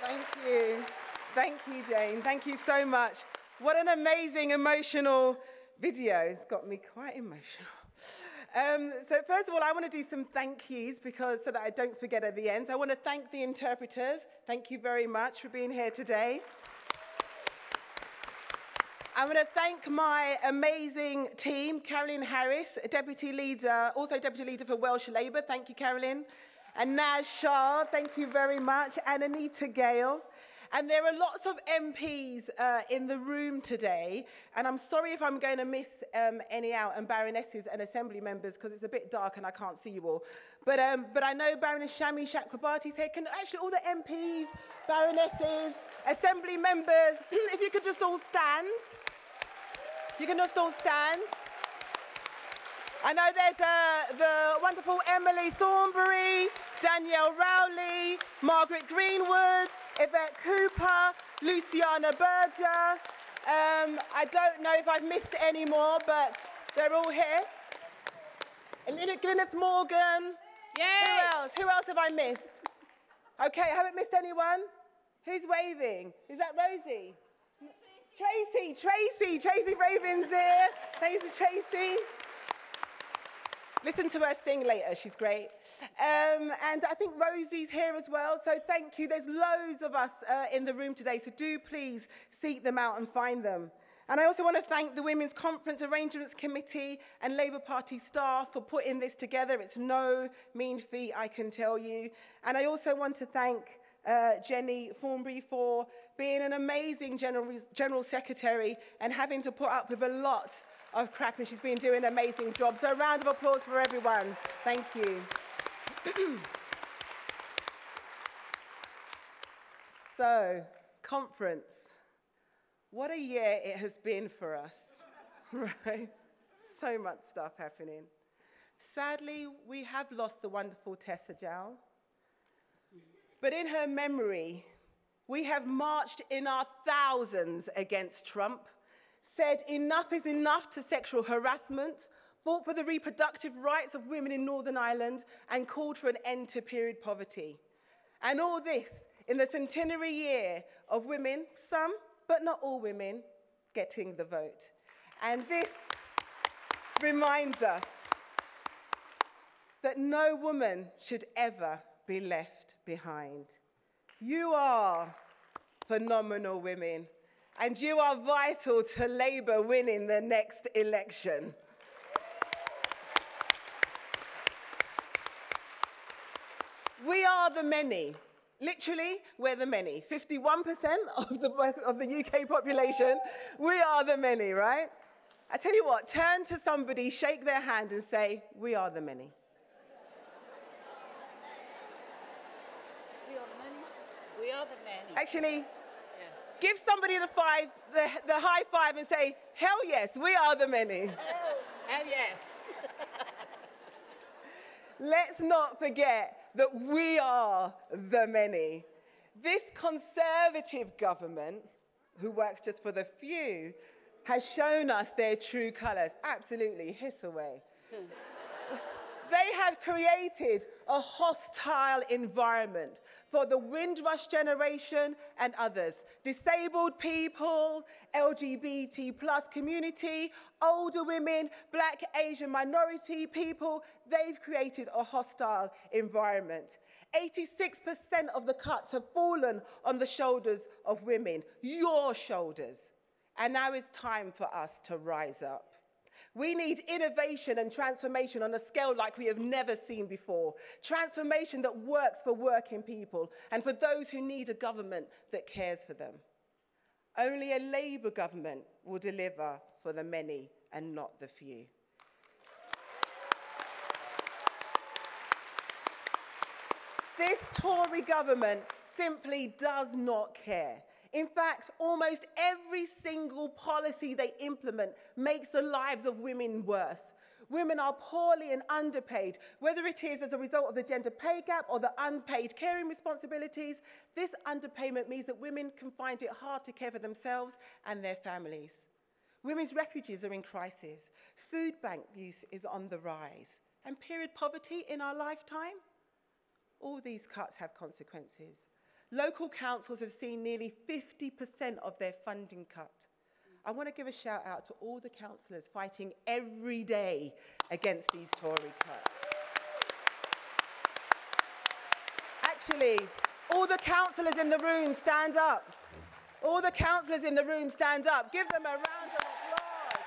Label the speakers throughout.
Speaker 1: Thank you. Thank you, Jane. Thank you so much. What an amazing, emotional video. It's got me quite emotional. So first of all, I want to do some thank yous so that I don't forget at the end. So I want to thank the interpreters. Thank you very much for being here today. I want to thank my amazing team, Carolyn Harris, Deputy Leader, also Deputy Leader for Welsh Labour. Thank you, Carolyn. And Naz Shah, thank you very much. And Anita Gale. And there are lots of MPs in the room today. And I'm sorry if I'm going to miss any out, and baronesses and assembly members, because it's a bit dark and I can't see you all. But I know Baroness Shami Chakrabarty's here. Can actually all the MPs, baronesses, assembly members, if you could just all stand. You can just all stand. I know there's the wonderful Emily Thornbury, Danielle Rowley, Margaret Greenwood, Yvette Cooper, Luciana Berger. I don't know if I've missed any more, but they're all here. And Gwyneth Morgan. Yay! Who else have I missed? Okay, I haven't missed anyone. Who's waving? Is that Rosie? Tracy Raven's here. Thanks to Tracy. Listen to her sing later, she's great. And I think Rosie's here as well, so thank you. There's loads of us in the room today, so do please seek them out and find them. And I also want to thank the Women's Conference Arrangements Committee and Labour Party staff for putting this together. It's no mean feat, I can tell you. And I also want to thank Jenny Thornbury for being an amazing General Secretary and having to put up with a lot of crap, and she's been doing an amazing job. So a round of applause for everyone. Thank you. So, conference. What a year it has been for us, right? So much stuff happening. Sadly, we have lost the wonderful Tessa Jowell. But in her memory, we have marched in our thousands against Trump, said enough is enough to sexual harassment, fought for the reproductive rights of women in Northern Ireland, and called for an end to period poverty. And all this in the centenary year of women, some, but not all women, getting the vote. And this reminds us that no woman should ever be left behind. You are phenomenal women, and you are vital to Labour winning the next election. We are the many. Literally, we're the many. 51% of the UK population, we are the many, right? I tell you what, turn to somebody, shake their hand and say, we are the many.
Speaker 2: We are the many.
Speaker 1: Actually,
Speaker 2: yes.
Speaker 1: Give somebody the high five and say, hell yes, we are the many.
Speaker 2: Hell yes.
Speaker 1: Let's not forget that we are the many. This Conservative government, who works just for the few, has shown us their true colours. Absolutely, hiss away. They have created a hostile environment for the Windrush generation and others. Disabled people, LGBT+ community, older women, Black, Asian, minority people, they've created a hostile environment. 86% of the cuts have fallen on the shoulders of women, your shoulders. And now it's time for us to rise up. We need innovation and transformation on a scale like we have never seen before. Transformation that works for working people and for those who need a government that cares for them. Only a Labour government will deliver for the many and not the few. This Tory government simply does not care. In fact, almost every single policy they implement makes the lives of women worse. Women are poorly and underpaid, whether it is as a result of the gender pay gap or the unpaid caring responsibilities. This underpayment means that women can find it hard to care for themselves and their families. Women's refuges are in crisis. Food bank use is on the rise. And period poverty in our lifetime? All these cuts have consequences. Local councils have seen nearly 50% of their funding cut. I want to give a shout out to all the councillors fighting every day against these Tory cuts. Actually, all the councillors in the room, stand up. All the councillors in the room, stand up. Give them a round of applause.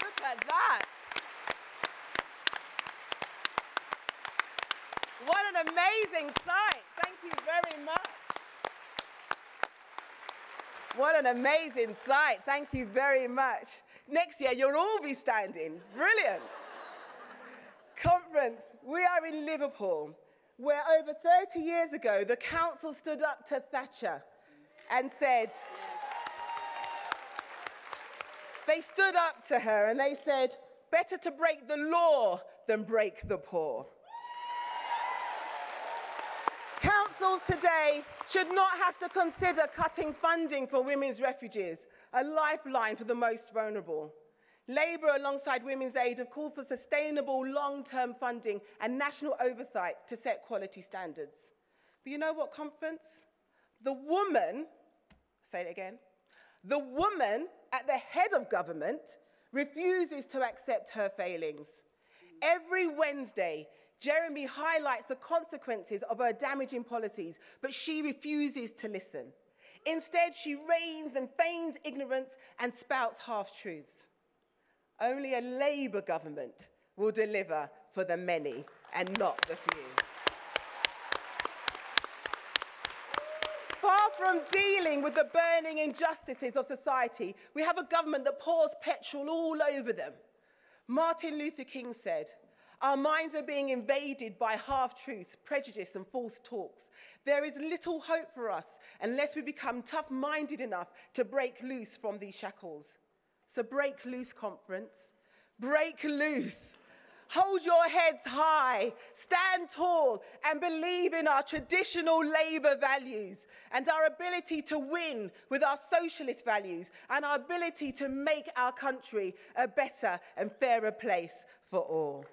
Speaker 1: Look at that. What an amazing sight. Thank you very much. What an amazing sight. Thank you very much. Next year, you'll all be standing. Brilliant. Conference, we are in Liverpool, where over 30 years ago, the council stood up to Thatcher and said, they stood up to her and they said, better to break the law than break the poor. Councils today should not have to consider cutting funding for women's refugees, a lifeline for the most vulnerable. Labour, alongside Women's Aid, have called for sustainable long-term funding and national oversight to set quality standards. But you know what, conference? The woman, say it again, the woman at the head of government refuses to accept her failings. Every Wednesday, Jeremy highlights the consequences of her damaging policies, but she refuses to listen. Instead, she reigns and feigns ignorance and spouts half-truths. Only a Labour government will deliver for the many and not the few. Far from dealing with the burning injustices of society, we have a government that pours petrol all over them. Martin Luther King said, "Our minds are being invaded by half-truths, prejudice and false talks. There is little hope for us unless we become tough-minded enough to break loose from these shackles." So break loose, conference. Break loose. Hold your heads high, stand tall, and believe in our traditional Labour values and our ability to win with our socialist values and our ability to make our country a better and fairer place for all.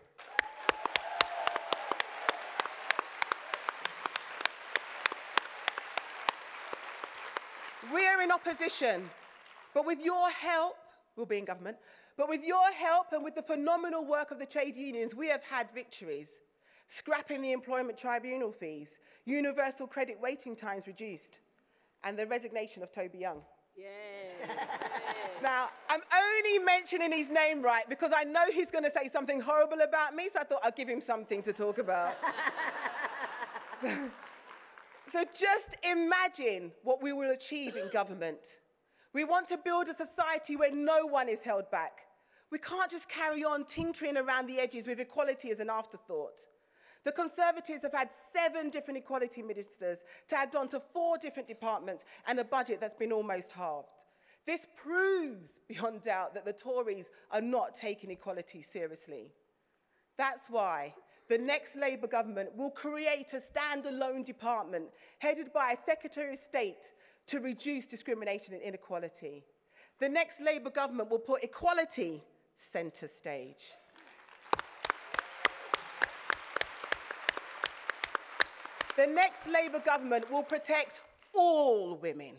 Speaker 1: We're in opposition, but with your help, we'll be in government, but with your help and with the phenomenal work of the trade unions, we have had victories. Scrapping the employment tribunal fees, universal credit waiting times reduced, and the resignation of Toby Young.
Speaker 2: Yeah.
Speaker 1: Now, I'm only mentioning his name right because I know he's going to say something horrible about me, so I thought I'd give him something to talk about. So just imagine what we will achieve in government. We want to build a society where no one is held back. We can't just carry on tinkering around the edges with equality as an afterthought. The Conservatives have had 7 different equality ministers tagged on to 4 different departments and a budget that's been almost halved. This proves beyond doubt that the Tories are not taking equality seriously. That's why the next Labour government will create a standalone department headed by a Secretary of State to reduce discrimination and inequality. The next Labour government will put equality centre stage. The next Labour government will protect all women.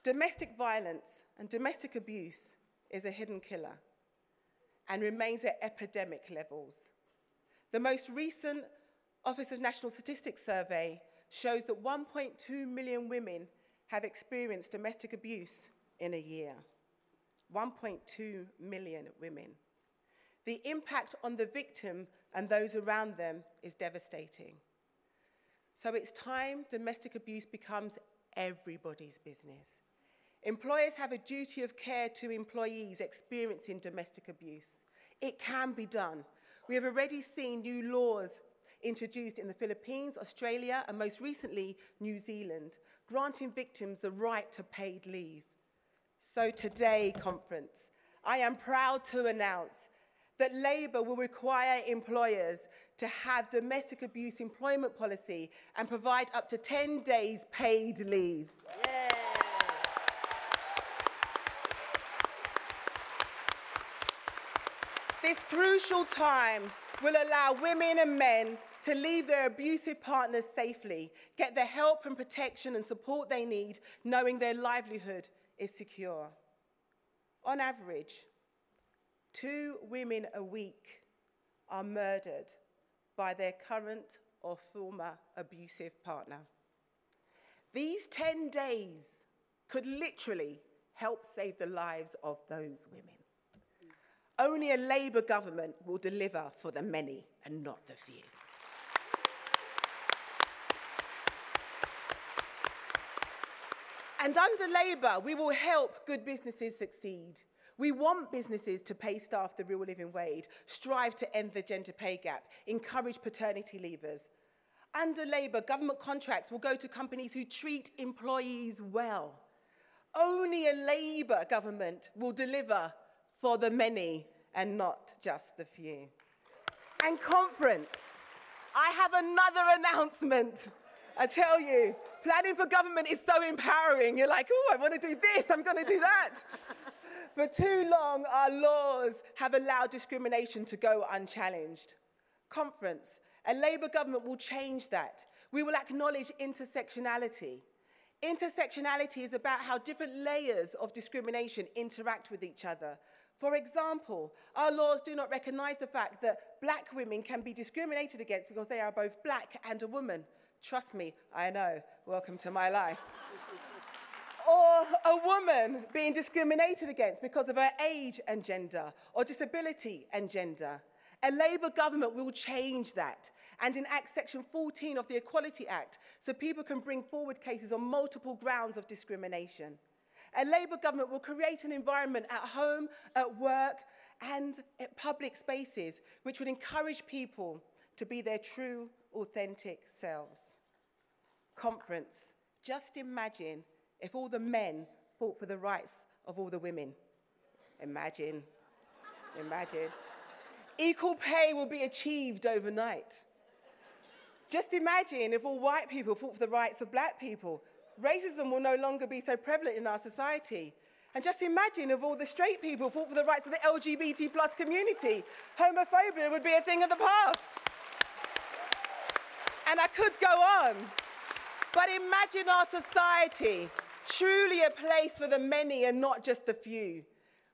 Speaker 1: Domestic violence and domestic abuse is a hidden killer and remains at epidemic levels. The most recent Office of National Statistics survey shows that 1.2 million women have experienced domestic abuse in a year. 1.2 million women. The impact on the victim and those around them is devastating. So it's time domestic abuse becomes everybody's business. Employers have a duty of care to employees experiencing domestic abuse. It can be done. We have already seen new laws introduced in the Philippines, Australia, and most recently, New Zealand, granting victims the right to paid leave. So today, conference, I am proud to announce that Labour will require employers to have domestic abuse employment policy and provide up to 10 days paid leave. Yeah. This crucial time will allow women and men to leave their abusive partners safely, get the help and protection and support they need, knowing their livelihood is secure. On average, 2 women a week are murdered by their current or former abusive partner. These 10 days could literally help save the lives of those women. Only a Labour government will deliver for the many and not the few. And under Labour, we will help good businesses succeed. We want businesses to pay staff the real living wage, strive to end the gender pay gap, encourage paternity leavers. Under Labour, government contracts will go to companies who treat employees well. Only a Labour government will deliver for the many and not just the few. And conference, I have another announcement. I tell you, planning for government is so empowering. You're like, oh, I want to do this, I'm going to do that. For too long, our laws have allowed discrimination to go unchallenged. Conference, a Labour government will change that. We will acknowledge intersectionality. Intersectionality is about how different layers of discrimination interact with each other. For example, our laws do not recognise the fact that black women can be discriminated against because they are both black and a woman. Trust me, I know. Welcome to my life. Or a woman being discriminated against because of her age and gender, or disability and gender. A Labour government will change that and enact Section 14 of the Equality Act so people can bring forward cases on multiple grounds of discrimination. A Labour government will create an environment at home, at work, and at public spaces which would encourage people to be their true, authentic selves. Conference, just imagine if all the men fought for the rights of all the women. Imagine, imagine. Equal pay will be achieved overnight. Just imagine if all white people fought for the rights of black people. Racism will no longer be so prevalent in our society. And just imagine if all the straight people fought for the rights of the LGBT+ community. Homophobia would be a thing of the past. And I could go on. But imagine our society, truly a place for the many and not just the few.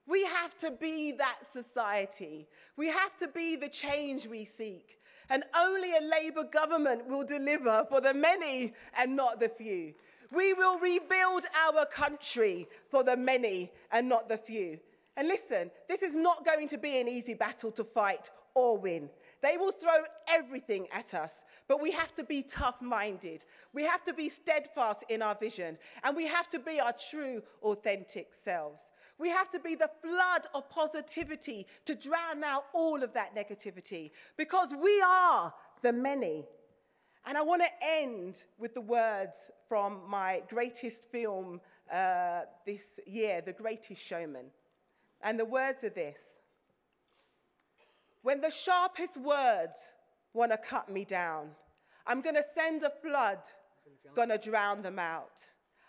Speaker 1: We have to be that society. We have to be the change we seek. And only a Labour government will deliver for the many and not the few. We will rebuild our country for the many and not the few. And listen, this is not going to be an easy battle to fight or win. They will throw everything at us, but we have to be tough-minded. We have to be steadfast in our vision, and we have to be our true, authentic selves. We have to be the flood of positivity to drown out all of that negativity, because we are the many. And I want to end with the words from my greatest film this year, The Greatest Showman. And the words are this: when the sharpest words want to cut me down, I'm going to send a flood, going to drown them out.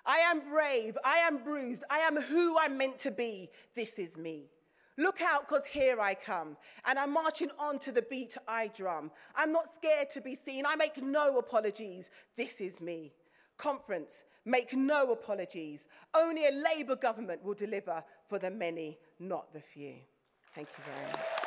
Speaker 1: I am brave, I am bruised, I am who I'm meant to be. This is me. Look out, because here I come, and I'm marching on to the beat I drum. I'm not scared to be seen, I make no apologies. This is me. Conference, make no apologies. Only a Labour government will deliver for the many, not the few. Thank you very much.